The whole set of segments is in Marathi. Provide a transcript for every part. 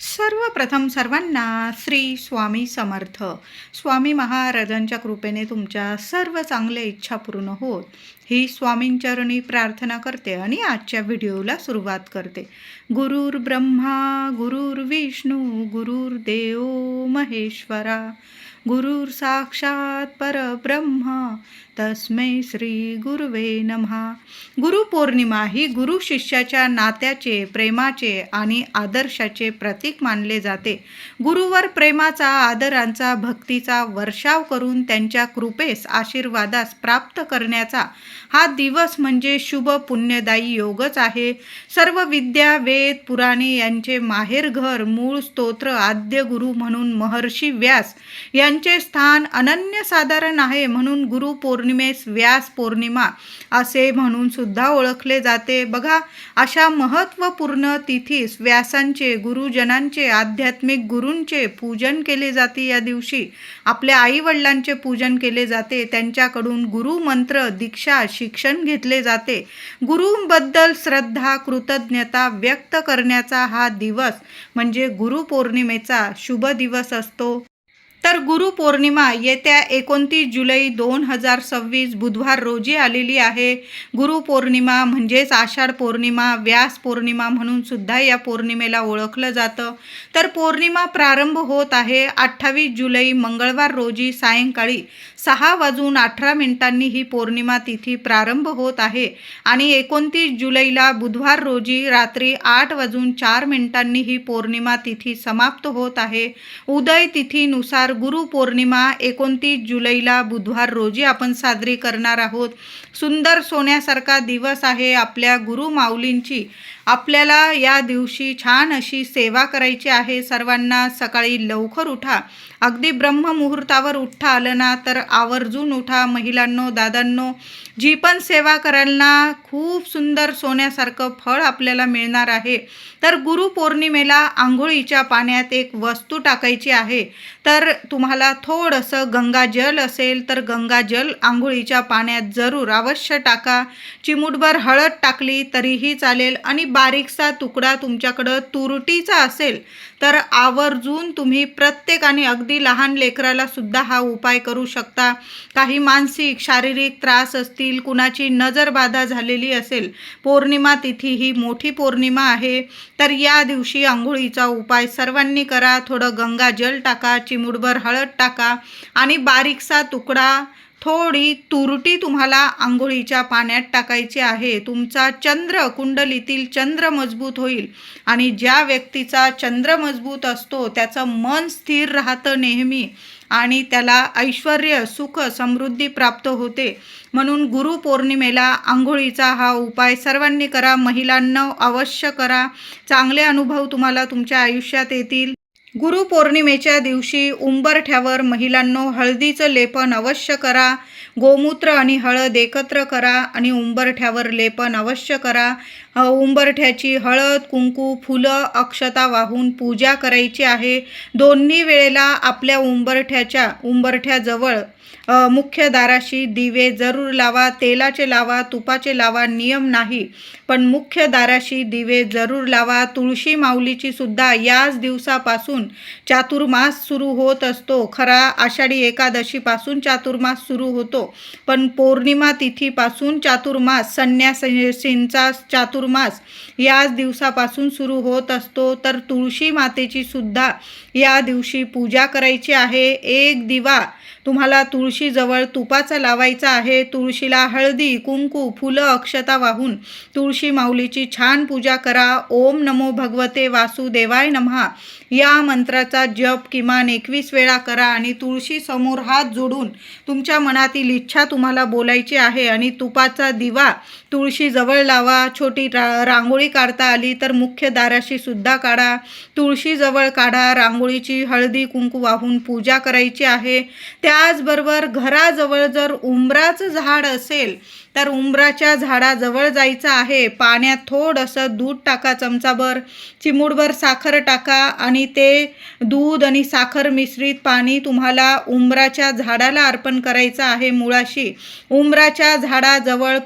सर्वप्रथम सर्वांना श्री स्वामी समर्थ. स्वामी महाराजांच्या कृपेने तुमच्या सर्व चांगल्या इच्छा पूर्ण होत ही स्वामींचरणी प्रार्थना करते आणि आजच्या व्हिडिओला सुरुवात करते. गुरुर ब्रह्मा गुरुर विष्णू गुरुर्देव महेश्वरा गुरुर साक्षात परब्रह्म तस्मै श्री गुरुवे नमः. गुरुपौर्णिमा ही गुरु शिष्याच्या नात्याचे, प्रेमाचे आणि आदर्शाचे प्रतीक मानले जाते. गुरुवर प्रेमाचा, आदरांचा, भक्तीचा वर्षाव करून त्यांच्या कृपेस, आशीर्वादास प्राप्त करण्याचा हा दिवस म्हणजे शुभ पुण्यदायी योगच आहे. सर्व विद्या, वेद, पुराणे यांचे माहेरघर, मूळ स्तोत्र, आद्य गुरु म्हणून महर्षी व्यास यांचे स्थान अनन्यसाधारण आहे. म्हणून गुरुपौर्णिमेस व्यास पौर्णिमा असे म्हणून सुद्धा ओळखले जाते. बघा, अशा महत्त्वपूर्ण तिथीस व्यासांचे, गुरुजनांचे, आध्यात्मिक गुरूंचे पूजन केले जाते. या दिवशी आपल्या आईवडिलांचे पूजन केले जाते. त्यांच्याकडून गुरुमंत्र, दीक्षा, शिक्षण घेतले जाते. गुरूंबद्दल श्रद्धा, कृतज्ञता व्यक्त करण्याचा हा दिवस म्हणजे गुरुपौर्णिमेचा शुभ दिवस असतो. तर गुरुपौर्णिमा येत्या 29 जुलै 2026 बुधवार रोजी आलेली आहे. गुरुपौर्णिमा म्हणजेच आषाढ पौर्णिमा, व्यास पौर्णिमा म्हणून सुद्धा या पौर्णिमेला ओळखलं जातं. तर पौर्णिमा प्रारंभ होत आहे 28 जुलै मंगळवार रोजी सायंकाळी 6:18 ही पौर्णिमा तिथी प्रारंभ होत आहे आणि 29 जुलैला बुधवार रोजी रात्री 8:04 ही पौर्णिमा तिथी समाप्त होत आहे. उदय तिथीनुसार गुरुपौर्णिमा 29 जुलैला बुधवार रोजी आपण साजरी करणार आहोत. सुंदर सोन्यासारखा दिवस आहे आपल्या गुरु माऊलींची. आपल्याला या दिवशी छान अशी सेवा करायची आहे. सर्वांना सकाळी लवकर उठा. अगदी ब्रह्ममुहूर्तावर उठता आलं ना तर आवर्जून उठा. महिलांनो, दादांनो, जी पण सेवा कराल ना, खूप सुंदर सोन्यासारखं फळ आपल्याला मिळणार आहे. तर गुरुपौर्णिमेला आंघोळीच्या पाण्यात एक वस्तू टाकायची आहे. तर तुम्हाला थोडंसं गंगाजल असेल तर गंगाजल आंघोळीच्या पाण्यात जरूर अवश्य टाका. चिमूटभर हळद टाकली तरीही चालेल आणि बारीकसा तुकडा तुमच्याकडं तुरटीचा असेल तर आवर्जून तुम्ही प्रत्येकाने, अगदी लहान लेकराला सुद्धा हा उपाय करू शकता. काही मानसिक, शारीरिक त्रास असतील, कुणाची नजरबाधा झालेली असेल, पौर्णिमा तिथी ही मोठी पौर्णिमा आहे, तर या दिवशी आंघोळीचा उपाय सर्वांनी करा. थोडं गंगाजल टाका, चिमूटभर हळद टाका आणि बारीकसा तुकडा, थोडी तुरटी तुम्हाला आंघोळीच्या पाण्यात टाकायची आहे. तुमचा चंद्र, कुंडलीतील चंद्र मजबूत होईल आणि ज्या व्यक्तीचा चंद्र मजबूत असतो त्याचं मन स्थिर राहतं नेहमी आणि त्याला ऐश्वर्य, सुख, समृद्धी प्राप्त होते. म्हणून गुरुपौर्णिमेला आंघोळीचा हा उपाय सर्वांनी करा. महिलांना अवश्य करा. चांगले अनुभव तुम्हाला तुमच्या आयुष्यात येतील. गुरुपौर्णिमेच्या दिवशी उंबरठ्यावर महिलांनो हळदीचं लेपन अवश्य करा. गोमूत्र आणि हळद एकत्र करा आणि उंबरठ्यावर लेपन अवश्य करा. उंबरठ्याची हळद, कुंकू, फुलं, अक्षता वाहून पूजा करायची आहे. दोन्ही वेळेला आपल्या उंबरठ्याजवळ मुख्य दाराशी दिवे जरूर लावा. तेलाचे लावा, तुपाचे लावा, नियम नाही, पण मुख्य दाराशी दिवे जरूर लावा. तुळशी माऊलीची सुद्धा याच दिवसापासून चातुर्मास सुरू होत असतो. खरा आषाढी एकादशीपासून चातुर्मास सुरू होतो, पण पौर्णिमा तिथीपासून चातुर्मास, संन्यासींचा चातुर्मास याच दिवसापासून सुरू होत असतो. तर तुळशी मातेची सुद्धा या दिवशी पूजा करायची आहे. एक दिवा तुम्हाला तुळशीजवळ तुपाचा लावायचा आहे. तुळशीला हळदी, कुंकू, फुलं, अक्षता वाहून तुळशी माऊलीची छान पूजा करा. ओम नमो भगवते वासुदेवाय नमः या मंत्राचा जप किमान 21 वेळा करा आणि तुळशी समोर हात जोडून तुमच्या मनातील इच्छा तुम्हाला बोलायची आहे आणि तुपाचा दिवा तुळशीजवळ लावा. छोटी रांगोळी काढता आली तर मुख्य दाराशी सुद्धा काढा. तुळशीजवळ काढा. रांगोळीची हळदी, कुंकू वाहून पूजा करायची आहे. त्याचबरोबर घराजवळ जर उंबराचं झाड असेल तर उंबराच्या झाडाजवळ जायचं आहे. पाण्यात थोडंसं दूध टाका, चमचाभर, चिमूटभर साखर टाका आणि ते दूध आणि साखर मिश्रित पाणी तुम्हाला उंबराच्या झाडाला अर्पण करायचं आहे. मुळाशी उंबराच्या झाडाजवळ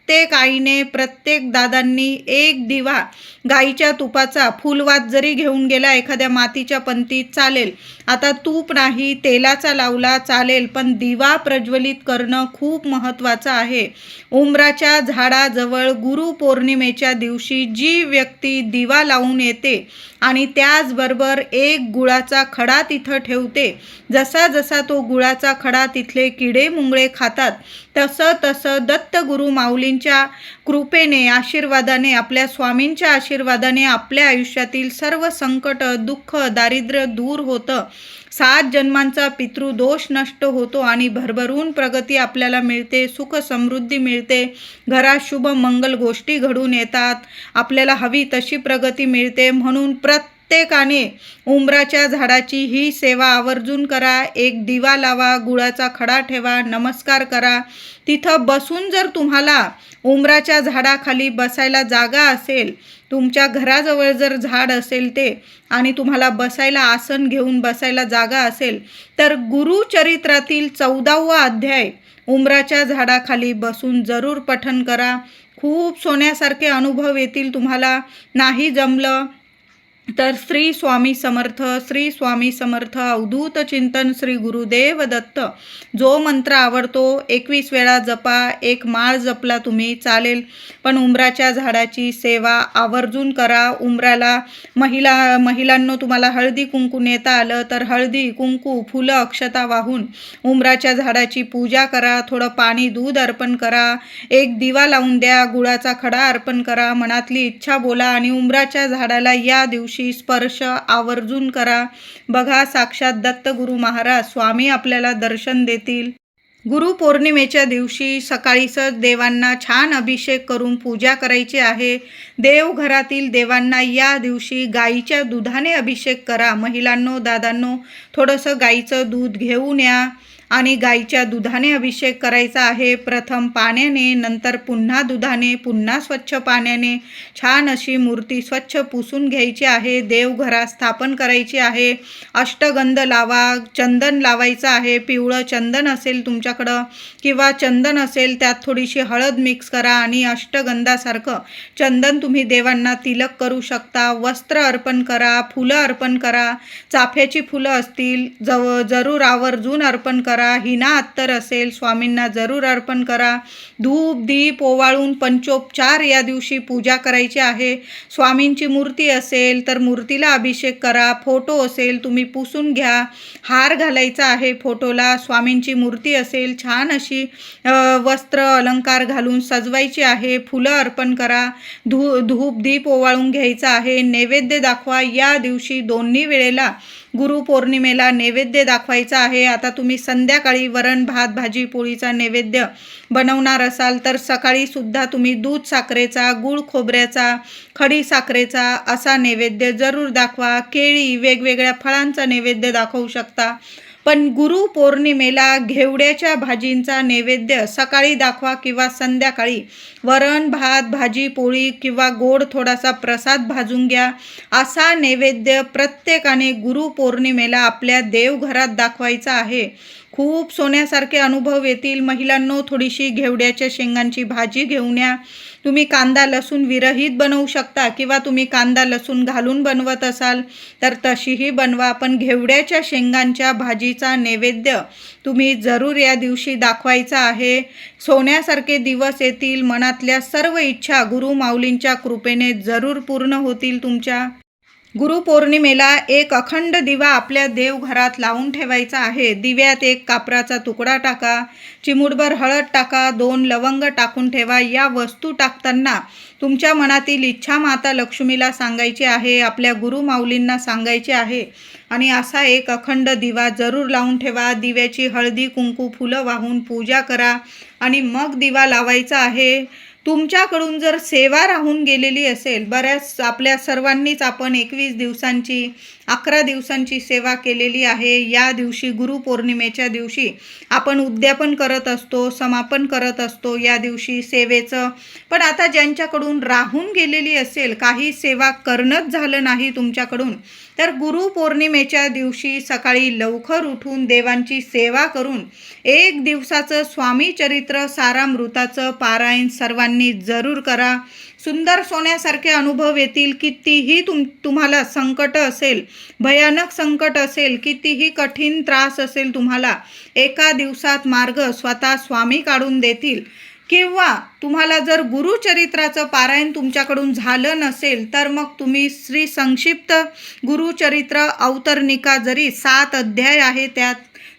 प्रत्येक आईने, प्रत्येक दादांनी एक दिवा गाईच्या तुपाचा फुलवात जरी घेऊन गेला एखाद्या मातीच्या पंतीत चालेल. आता तूप नाही, तेलाचा लावला चालेल, पण दिवा प्रज्वलित करणं खूप महत्त्वाचं आहे. उंबराच्या झाडाजवळ गुरुपौर्णिमेच्या दिवशी जी व्यक्ती दिवा लावून येते आणि त्याचबरोबर एक गुळाचा खडा तिथं ठेवते, जसा जसा तो गुळाचा खडा तिथले किडे मुंगळे खातात, तसं तसं दत्तगुरु माऊलींच्या कृपेने, आशीर्वादाने, आपल्या स्वामींच्या आशीर्वादाने आपल्या आयुष्यातील सर्व संकट, दुःख, दारिद्र्य दूर होतं. 7 जन्मांचा पितृदोष नष्ट होतो आणि भरभरून प्रगती आपल्याला मिळते, सुख समृद्धी मिळते, घरात शुभ मंगल गोष्टी घडून येतात, आपल्याला हवी तशी प्रगती मिळते. म्हणून प्रत्येकाने उंबराच्या झाडाची ही सेवा आवर्जून करा. एक दिवा लावा, गुळाचा खडा ठेवा, नमस्कार करा. तिथं बसून जर तुम्हाला उंबराच्या झाडाखाली बसायला जागा असेल, तुमच्या घराजवळ जर झाड असेल ते, आणि तुम्हाला बसायला आसन घेऊन बसायला जागा असेल, तर गुरुचरित्रातील 14वा अध्याय उंबराच्या झाडाखाली बसून जरूर पठण करा. खूप सोन्यासारखे अनुभव येतील तुम्हाला. नाही जमलं तर श्री स्वामी समर्थ, श्री स्वामी समर्थ, अवधूत चिंतन श्री गुरुदेव दत्त, जो मंत्र आवडतो 21 वेळा जपा. एक माळ जपला तुम्ही चालेल, पण उंबराच्या झाडाची सेवा आवर्जून करा. उंबराला महिलांनो तुम्हाला हळदी कुंकू नेता आलं तर हळदी कुंकू, फुलं, अक्षता वाहून उंबराच्या झाडाची पूजा करा. थोडं पाणी दूध अर्पण करा, एक दिवा लावून द्या, गुळाचा खडा अर्पण करा, मनातली इच्छा बोला आणि उंबराच्या झाडाला या दिवशी स्पर्श आवर्जून करा. बघा, साक्षात दत्तगुरु महाराज स्वामी आपल्याला दर्शन देतील. गुरुपौर्णिमेच्या दिवशी सकाळीच देवांना छान अभिषेक करून पूजा करायची आहे. देवघरातील देवांना या दिवशी गाईच्या दुधाने अभिषेक करा. महिलांनो, दादांनो, थोडंसं गाईचं दूध घेऊन या आणि गाईच्या दुधाने अभिषेक करायचा आहे. प्रथम पाण्याने, नंतर पुन्हा दुधाने, पुन्हा स्वच्छ पाण्याने छान अशी मूर्ती स्वच्छ पुसून घ्यायची आहे. देवघरात स्थापन करायची आहे. अष्टगंध लावा, चंदन लावायचं आहे. पिवळं चंदन असेल तुमच्याकडं किंवा चंदन असेल त्यात थोडीशी हळद मिक्स करा आणि अष्टगंधासारखं चंदन तुम्ही देवांना तिलक करू शकता. वस्त्र अर्पण करा, फुलं अर्पण करा. चाफ्याची फुलं असतील जरूर आवर्जून अर्पण करा. हिना अत्तर असेल स्वामींना जरूर अर्पण करा. धूप दीप ओवाळून पंचोपचार या दिवशी पूजा करायची आहे. स्वामींची मूर्ती असेल तर मूर्तीला अभिषेक करा. फोटो असेल तुम्ही पुसून घ्या. हार घालायचा आहे फोटोला. स्वामींची मूर्ती असेल छान अशी वस्त्र अलंकार घालून सजवायची आहे. फुलं अर्पण करा. धूप दीप ओवाळून घ्यायचा आहे. नैवेद्य दाखवा. या दिवशी दोन्ही वेळेला गुरुपौर्णिमेला नैवेद्य दाखवायचा आहे. आता तुम्ही संध्याकाळी वरण भात भाजी पोळीचा नैवेद्य बनवणार असाल तर सकाळी सुद्धा तुम्ही दूध साखरेचा, गूळ खोबऱ्याचा, खडी साखरेचा असा नैवेद्य जरूर दाखवा. केळी, वेगवेगळ्या फळांचा नैवेद्य दाखवू शकता. पण गुरुपौर्णिमेला घेवड्याच्या भाजींचा नैवेद्य सकाळी दाखवा किंवा संध्याकाळी. वरण भात भाजी पोळी किंवा गोड थोडासा प्रसाद भाजून घ्या. असा नैवेद्य प्रत्येकाने गुरुपौर्णिमेला आपल्या देवघरात दाखवायचा आहे. खूप सोन्यासारखे अनुभव येतील. महिलांनो, थोडीशी घेवड्याच्या शेंगांची भाजी घेऊन या. तुम्ही कांदा लसूण विरहित बनवू शकता किंवा तुम्ही कांदा लसूण घालून बनवत असाल तर तशीही बनवा. पण घेवड्याच्या शेंगांच्या भाजीचा नैवेद्य तुम्ही जरूर या दिवशी दाखवायचा आहे. सोन्यासारखे दिवस येतील. मनातल्या सर्व इच्छा गुरु माऊलींच्या कृपेने जरूर पूर्ण होतील तुमच्या. गुरुपौर्णिमेला एक अखंड दिवा आपल्या देवघरात लावून ठेवायचा आहे. दिव्यात एक कापराचा तुकडा टाका, चिमूटभर हळद टाका, 2 लवंग टाकून ठेवा. या वस्तू टाकताना तुमच्या मनातील इच्छा माता लक्ष्मीला सांगायची आहे, आपल्या गुरु माऊलींना सांगायचे आहे आणि असा एक अखंड दिवा जरूर लावून ठेवा. दिव्याची हळदी कुंकू फुलं वाहून पूजा करा आणि मग दिवा लावायचा आहे. तुमच्याकडून जर सेवा राहून गेलेली असेल, बऱ्याच आपल्या सर्वांनीच आपण 21 दिवसांची 11 दिवसांची सेवा केलेली आहे. या दिवशी गुरुपौर्णिमेच्या दिवशी आपण उद्यापन करत असतो, समापन करत असतो या दिवशी सेवेचं. पण आता ज्यांच्याकडून राहून गेलेली असेल, काही सेवा करणंच झालं नाही तुमच्याकडून, तर गुरुपौर्णिमेच्या दिवशी सकाळी लवकर उठून देवांची सेवा करून 1 दिवसाचं स्वामी चरित्र सारामृताचं पारायण सर्वांनी सर्वांनी जरूर करा. सुंदर सोन्यासारखे अनुभव येतील. कितीही तुम्हाला संकट असेल, भयानक संकट असेल, कितीही कठीण त्रास असेल तुम्हाला, एका दिवसात मार्ग स्वतः स्वामी काढून देतील. किंवा तुम्हाला जर गुरुचरित्राचं पारायण तुमच्याकडून झालं नसेल तर मग तुम्ही श्री संक्षिप्त गुरुचरित्र अवतरणिका जरी 7 अध्याय आहे त्यात,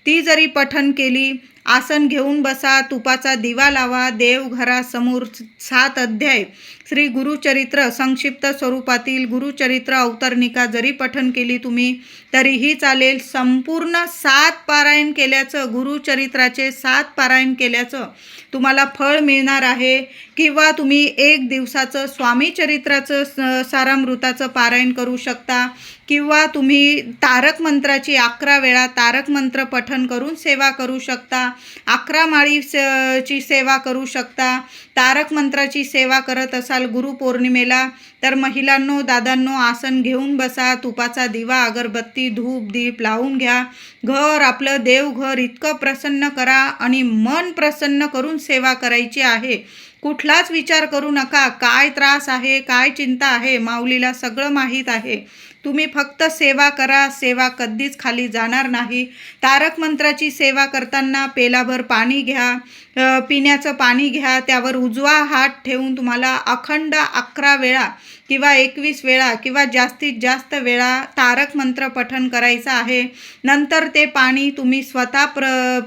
ती जरी पठन केली, आसन घेऊन बसा, तुपाचा दिवा लावा, देवघरासमोर 7 अध्याय श्री गुरुचरित्र संक्षिप्त स्वरूपातील गुरुचरित्र अवतरणिका जरी पठन केली तुम्ही तरीही चालेल. संपूर्ण 7 पारायण केल्याचं, गुरुचरित्राचे 7 पारायण केल्याचं तुम्हाला फळ मिळणार आहे. किंवा तुम्ही 1 दिवसाचं स्वामी चरित्राचं सारामृताचं पारायण करू शकता. किंवा तुम्ही तारक मंत्राची 11 वेळा तारक मंत्र पठन करून सेवा करू शकता. 11 माळीची सेवा करू शकता. तारक मंत्राची सेवा करत असाल गुरुपौर्णिमेला तर महिलांनो, दादांनो, आसन घेऊन बसा, तुपाचा दिवा, अगरबत्ती, धूप, दीप लावून घ्या. घर आपलं देवघर इतकं प्रसन्न करा आणि मन प्रसन्न करून सेवा करायची आहे. कुठलाच विचार करू नका, काय त्रास आहे, काय चिंता आहे, माऊलीला सगळं माहीत आहे. तुम्ही फक्त सेवा करा, सेवा कधीच खाली जाणार नाही. तारक मंत्राची सेवा करताना पेलाभर पाणी घ्या, पिण्याचं पाणी घ्या, त्यावर उजवा हात ठेवून तुम्हाला अखंड 11 वेळा किंवा 21 वेळा किंवा जास्तीत जास्त वेळा तारक मंत्र पठन करायचं आहे. नंतर ते पाणी तुम्ही स्वतः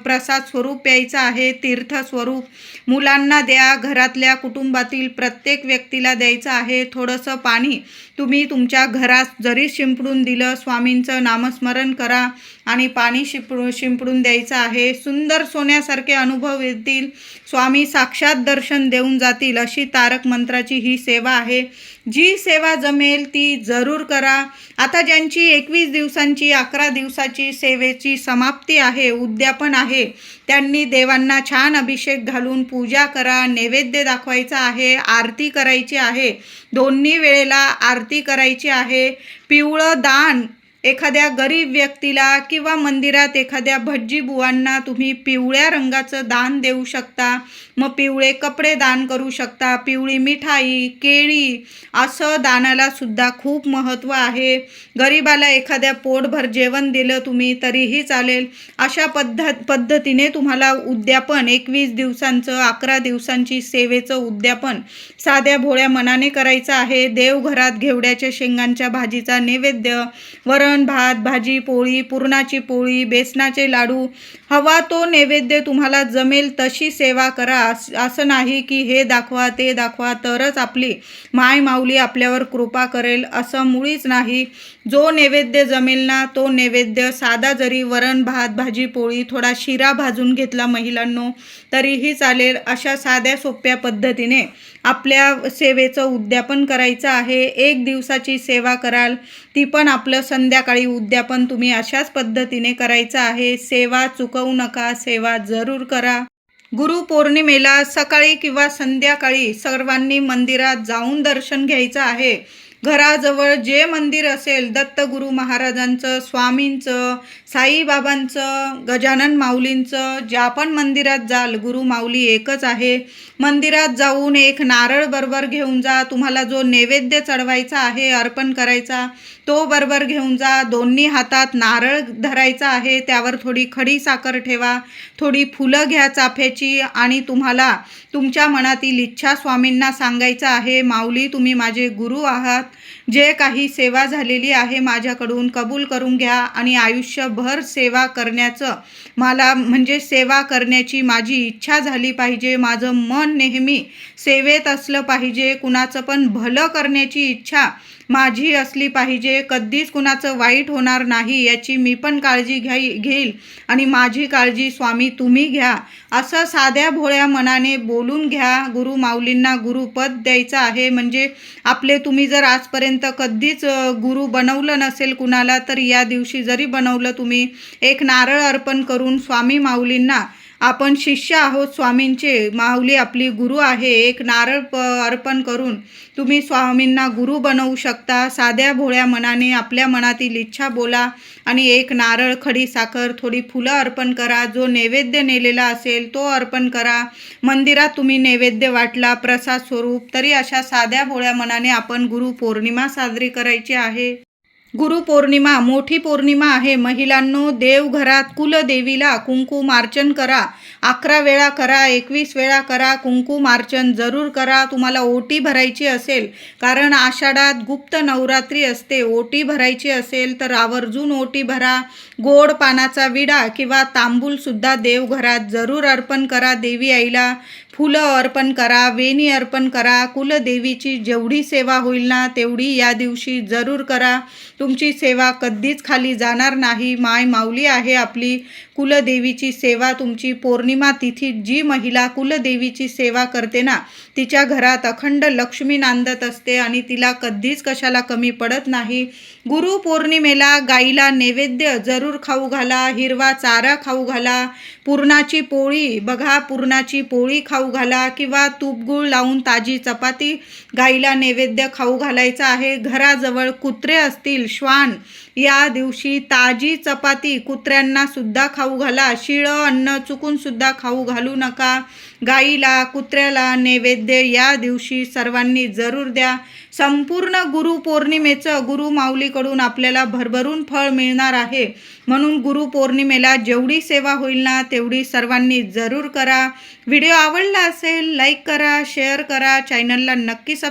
प्रसाद स्वरूप प्यायचं आहे, तीर्थ स्वरूप. मुलांना द्या, घरातल्या कुटुंबातील प्रत्येक व्यक्तीला द्यायचं आहे. थोडंसं पाणी तुम्ही तुमच्या घरात जरी शिंपडून दिलं, स्वामींचं नामस्मरण करा आणि पाणी शिंपडून द्यायचं आहे. सुंदर सोन्यासारखे अनुभव येतील. स्वामी साक्षात दर्शन देऊन जातील अशी तारक मंत्राची ही सेवा आहे. जी सेवा जमेल ती जरूर करा. आता ज्यांची 21 दिवसांची 11 दिवसाची सेवेची समाप्ती आहे, उद्यापन आहे, त्यांनी देवांना छान अभिषेक घालून पूजा करा, नैवेद्य दाखवायचा आहे, आरती करायची आहे, दोन्ही वेळेला आरती करायची आहे. पिवळं दान एखाद्या गरीब व्यक्तीला किंवा मंदिरात एखाद्या भज्जी बुवांना तुम्ही पिवळ्या रंगाचं दान देऊ शकता. मग पिवळे कपडे दान करू शकता, पिवळी मिठाई, केळी, असं दानाला सुद्धा खूप महत्त्व आहे. गरीबाला एखाद्या पोटभर जेवण दिलं तुम्ही तरीही चालेल. अशा पद्धतीने तुम्हाला उद्यापन 21 दिवसांचं 11 दिवसांची सेवेचं उद्यापन साध्या भोळ्या मनाने करायचं आहे. देवघरात घेवड्याच्या शेंगांच्या भाजीचा नैवेद्य, वरण भात, भाजी पोळी, पुरणाची पोळी, बेसनाचे लाडू, हवा तो नैवेद्य तुम्हाला जमेल तशी सेवा करा. असं नाही की हे दाखवा ते दाखवा तरच आपली माय माऊली आपल्यावर कृपा करेल, असं मुळीच नाही. जो नैवेद्य जमेल ना तो नैवेद्य, साधा जरी वरण भात, भाजी पोळी, थोडा शिरा भाजून घेतला महिलांनो तरीही चालेल. अशा साध्या सोप्या पद्धतीने आपल्या सेवेचं उद्यापन करायचं आहे. 1 दिवसाची सेवा कराल ती पण आपलं संध्याकाळी उद्यापन तुम्ही अशाच पद्धतीने करायचं आहे. सेवा चुकवू नका, सेवा जरूर करा. गुरुपौर्णिमेला सकाळी किंवा संध्याकाळी सर्वांनी मंदिरात जाऊन दर्शन घ्यायचं आहे. घराजवळ जे मंदिर असेल, दत्तगुरू महाराजांचं, स्वामींचं, साईबाबांचं, गजानन माऊलींचं, ज्या पण मंदिरात जाल, गुरु माऊली एकच आहे. मंदिरात जाऊन एक नारळ बरोबर घेऊन जा. तुम्हाला जो नैवेद्य चढवायचा आहे, अर्पण करायचा, तो बरोबर घेऊन जा. दोन्ही हातात नारळ धरायचा आहे, त्यावर थोडी खडी साखर ठेवा, थोडी फुलं घ्या चाफ्याची आणि तुम्हाला तुमच्या मनातील इच्छा स्वामींना सांगायचं आहे. माऊली, तुम्ही माझे गुरु आहात, जे काही सेवा झालेली आहे माझ्याकडून कबूल करून घ्या आणि आयुष्यभर सेवा करण्याचं मला म्हणजे सेवा करण्याची माझी इच्छा झाली पाहिजे. माझं मन नेहमी सेवेत असलं पाहिजे. कुणाचं पण भलं करण्याची इच्छा माझी असली पाहिजे. कधीच कुणाचं वाईट होणार नाही याची मी पण काळजी घेईल आणि माझी काळजी स्वामी तुम्ही घ्या, असं साध्या भोळ्या मनाने बोलून घ्या. गुरु माऊलींना गुरुपद द्यायचं आहे. म्हणजे आपले तुम्ही जर आजपर्यंत कधीच गुरु बनवलं नसेल कुणाला तर या दिवशी जरी बनवलं तुम्ही, एक नारळ अर्पण करून स्वामी माऊलींना आपण शिष्य आहोत स्वामींचे, माऊली आपली गुरु आहे. एक नारळ अर्पण करून तुम्ही स्वामींना गुरु बनवू शकता. साध्या भोळ्या मनाने आपल्या मनातील इच्छा बोला आणि एक नारळ, खडी साखर, थोडी फुलं अर्पण करा. जो नैवेद्य नेलेला असेल तो अर्पण करा. मंदिरात तुम्ही नैवेद्य वाटला प्रसाद स्वरूप, तरी अशा साध्या भोळ्या मनाने आपण गुरुपौर्णिमा साजरी करायची आहे. गुरुपौर्णिमा मोठी पौर्णिमा आहे. महिलांनो, देवघरात कुलदेवीला कुंकुमार्चन करा. 11 वेळा करा, 21 वेळा करा. कुंकुमार्चन जरूर करा. तुम्हाला ओटी भरायची असेल, कारण आषाढात गुप्त नवरात्री असते, ओटी भरायची असेल तर आवर्जून ओटी भरा. गोड पानाचा विडा किंवा तांबूलसुद्धा देवघरात जरूर अर्पण करा. देवी आईला फुलं अर्पण करा, वेणी अर्पण करा. कुलदेवीची जेवढी सेवा होईल ना तेवढी या दिवशी जरूर करा. तुमची सेवा कधीच खाली जाणार नाही. माय माऊली आहे आपली. कुलदेवीची सेवा तुमची पौर्णिमा तिथी जी महिला कुलदेवीची सेवा करते ना, तिच्या घरात अखंड लक्ष्मी नांदत असते आणि तिला कधीच कशाला कमी पडत नाही. गुरुपौर्णिमेला गाईला नैवेद्य जरूर खाऊ घाला. हिरवा चारा खाऊ घाला. पुरणाची पोळी, बघा, पुरणाची पोळी खाऊ घाला किंवा तूपगूळ लावून ताजी चपाती गाईला नैवेद्य खाऊ घालायचा आहे. घराजवळ कुत्रे असतील, श्वान, या दिवशी ताजी चपाती कुत्र्यांना सुद्धा खाऊ घाला. शिळं अन्न चुकून सुद्धा खाऊ घालू नका. गाईला, कुत्र्याला नैवेद्य या दिवशी सर्वांनी जरूर द्या. संपूर्ण गुरुपौर्णिमेचं गुरु माऊलीकडून आपल्याला भरभरून फळ मिळणार आहे. म्हणून गुरुपौर्णिमेला जेवढी सेवा होईल ना तेवढी सर्वांनी जरूर करा. व्हिडिओ आवडला असेल लाईक करा, शेअर करा, चॅनलला नक्की सबस्क्राईब